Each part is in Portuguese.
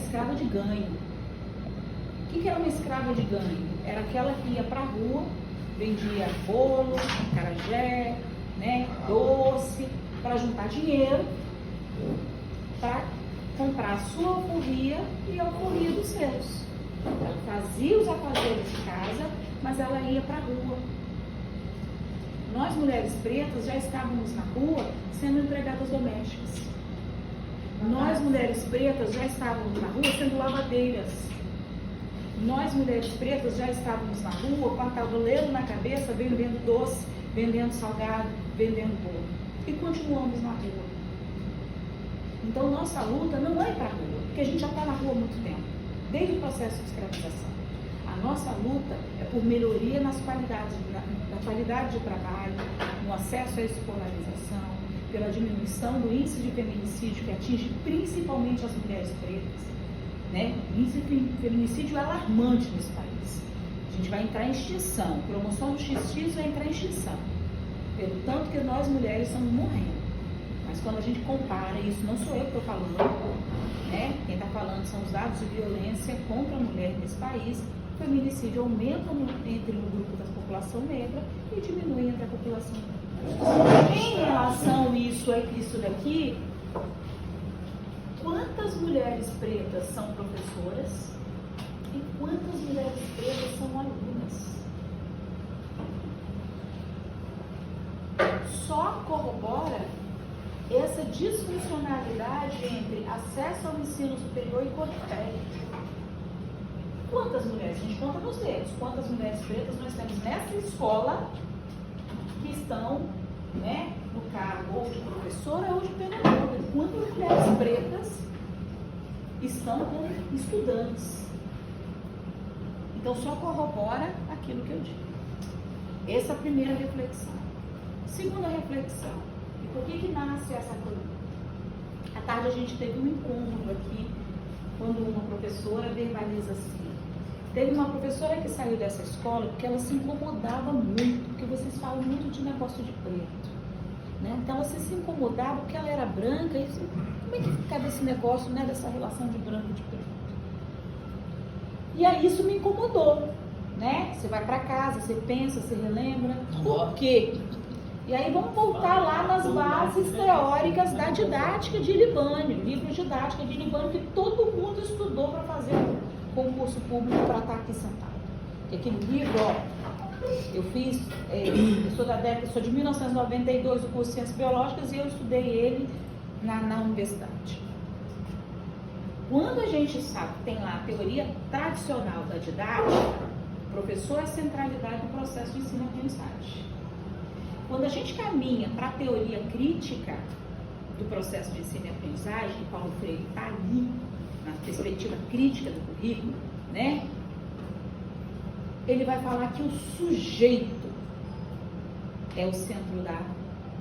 escrava de ganho. O que era uma escrava de ganho? Era aquela que ia para a rua, vendia bolo, acarajé, né, doce, para juntar dinheiro, para comprar a sua alforria e a alforria dos seus. Ela fazia os afazeres de casa, mas ela ia para a rua. Nós, mulheres pretas, já estávamos na rua sendo empregadas domésticas. Nós, mulheres pretas, já estávamos na rua sendo lavadeiras. Nós, mulheres pretas, já estávamos na rua com a tabuleiro na cabeça, vendendo doce, vendendo salgado, vendendo bolo. E continuamos na rua. Então, nossa luta não é ir para a rua, porque a gente já está na rua há muito tempo, desde o processo de escravização. A nossa luta é por melhoria nas qualidades, na qualidade de trabalho, no acesso à escolarização, pela diminuição do índice de feminicídio que atinge principalmente as mulheres pretas. Né? O índice de feminicídio é alarmante nesse país. A gente vai entrar em extinção, promoção do XX vai entrar em extinção, pelo tanto que nós mulheres estamos morrendo. Mas quando a gente compara, isso não sou eu que estou falando, né? Quem está falando são os dados de violência contra a mulher nesse país. O feminicídio aumenta entre o grupo da população negra e diminui entre a população negra. Em relação a isso daqui, quantas mulheres pretas são professoras e quantas mulheres pretas são alunas? Só corrobora essa disfuncionalidade entre acesso ao ensino superior e cor de pele. Quantas mulheres? A gente conta nos dedos. Quantas mulheres pretas nós temos nessa escola que estão, né, no cargo ou de professora ou de pedagoga? Quantas mulheres pretas estão como estudantes? Então, só corrobora aquilo que eu digo. Essa é a primeira reflexão. Segunda reflexão. E por que nasce essa coluna? À tarde a gente teve um incômodo aqui, quando uma professora verbaliza assim. Teve uma professora que saiu dessa escola porque ela se incomodava muito, porque vocês falam muito de negócio de preto. Né? Então ela se incomodava porque ela era branca, e assim, como é que ficava esse negócio, né, dessa relação de branco e de preto? E aí isso me incomodou, né? Você vai para casa, você pensa, você relembra, por quê? E aí vamos voltar lá nas bases teóricas da didática de Libânio, livro didática de Libânio que todo mundo estudou para fazer concurso público para estar aqui sentado. Porque aquele livro, ó, eu fiz, eu sou de 1992 do curso de Ciências Biológicas e eu estudei ele na universidade. Quando a gente sabe que tem lá a teoria tradicional da didática, o professor é a centralidade do processo de ensino-aprendizagem. Quando a gente caminha para a teoria crítica do processo de ensino e aprendizagem, Paulo Freire está ali, na perspectiva crítica do currículo, né? Ele vai falar que o sujeito é o centro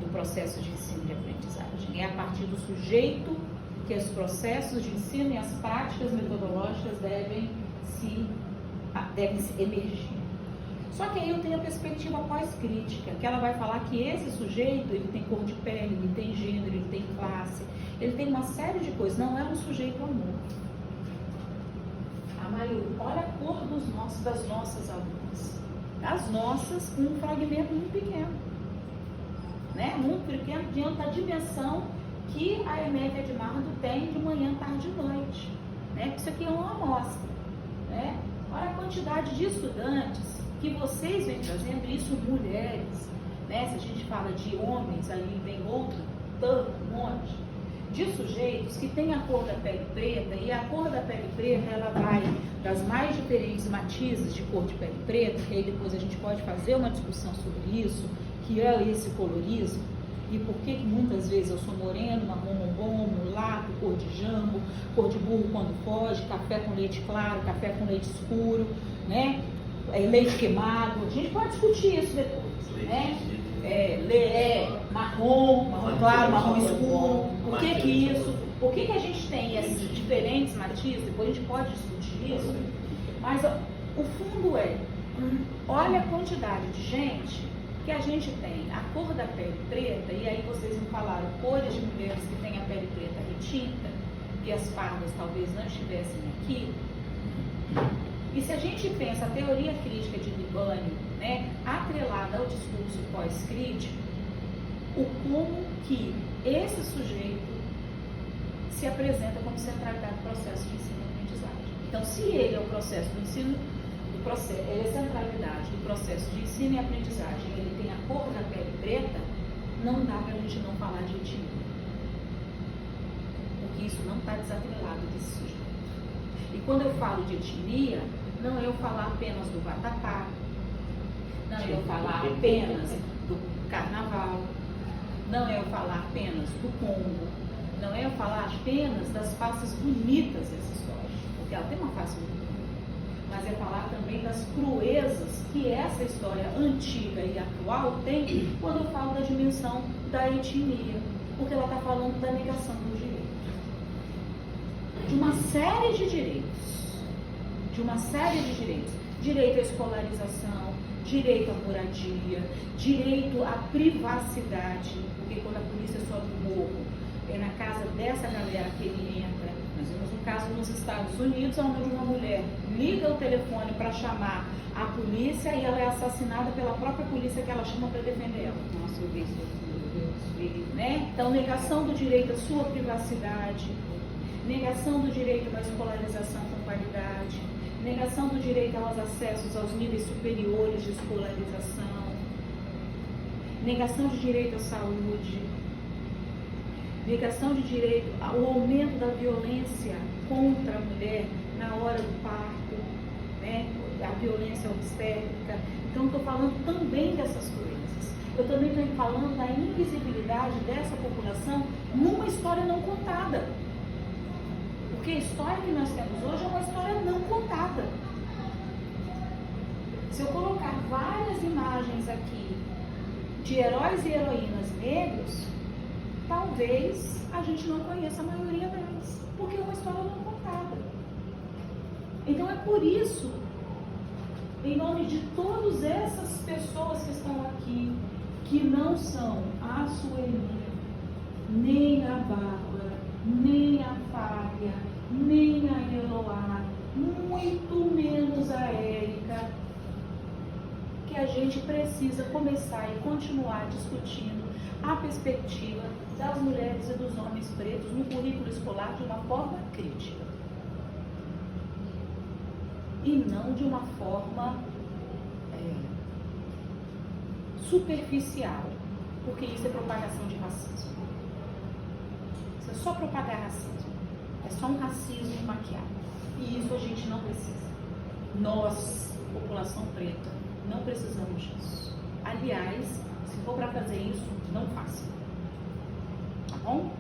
do processo de ensino e aprendizagem. É a partir do sujeito que os processos de ensino e as práticas metodológicas devem emergir. Só que aí eu tenho a perspectiva pós-crítica, que ela vai falar que esse sujeito, ele tem cor de pele, ele tem gênero, ele tem classe, ele tem uma série de coisas, não é um sujeito amorfo. Maria, olha a cor das nossas alunas. As nossas, com um fragmento muito pequeno. Né? Muito pequeno diante da dimensão que a Emélia de Mardo tem de manhã, tarde e noite. Né? Isso aqui é uma amostra. Né? Olha a quantidade de estudantes que vocês vêm trazendo, isso mulheres. Né? Se a gente fala de homens, ali vem outro, tanto, um monte. De sujeitos que têm a cor da pele preta, e a cor da pele preta, ela vai das mais diferentes matizes de cor de pele preta, que aí depois a gente pode fazer uma discussão sobre isso, que é esse colorismo, e por que muitas vezes eu sou moreno, marrom bombom, mulato, cor de jambo, cor de burro quando foge, café com leite claro, café com leite escuro, né? Leite queimado, a gente pode discutir isso depois, né? Marrom claro, marrom escuro, por que isso? Por que a gente tem esses diferentes matizes? Depois a gente pode discutir isso, mas o fundo é, olha a quantidade de gente que a gente tem, a cor da pele preta, e aí vocês me falaram cores de mulheres que têm a pele preta retinta, e as pardas talvez não estivessem aqui. E se a gente pensa a teoria crítica de Libânio, né, atrelada ao discurso pós-crítico, o como que esse sujeito se apresenta como centralidade do processo de ensino e aprendizagem. Então, se ele é o processo do ensino, ele é centralidade do processo de ensino e aprendizagem, ele tem a cor da pele preta, não dá para a gente não falar de etnia. Porque isso não está desatrelado desse sujeito. E quando eu falo de etnia, não é eu falar apenas do vatapá, não é eu falar apenas do carnaval, não é eu falar apenas do Congo, não é eu falar apenas das faces bonitas dessa história, porque ela tem uma face muito bonita, mas é falar também das cruezas que essa história antiga e atual tem quando eu falo da dimensão da etnia, porque ela está falando da negação do direito. De uma série de direitos, direito à escolarização, direito à moradia, direito à privacidade, porque quando a polícia sobe o morro, é na casa dessa galera que ele entra. Nós vimos um caso nos Estados Unidos, onde uma mulher liga o telefone para chamar a polícia e ela é assassinada pela própria polícia que ela chama para defender ela. Nossa, eu vi isso, né? Então, negação do direito à sua privacidade, negação do direito à escolarização com qualidade, negação do direito aos acessos aos níveis superiores de escolarização, negação de direito à saúde, negação de direito ao aumento da violência contra a mulher na hora do parto, né? A violência obstétrica. Então, estou falando também dessas coisas. Eu também estou falando da invisibilidade dessa população numa história não contada. Porque a história que nós temos hoje é uma história não contada. Se eu colocar várias imagens aqui de heróis e heroínas negros, talvez a gente não conheça a maioria delas, porque é uma história não contada. Então é por isso, em nome de todas essas pessoas que estão aqui, que não são a Sueli, nem a Bárbara, nem a Fábia, nem a Eloá, muito menos a Érica, que a gente precisa começar e continuar discutindo a perspectiva das mulheres e dos homens pretos no currículo escolar de uma forma crítica. E não de uma forma superficial, porque isso é propagação de racismo. Isso é só propagar racismo. É só um racismo maquiado. E isso a gente não precisa. Nós, população preta, não precisamos disso. Aliás, se for para fazer isso, não faça. Tá bom?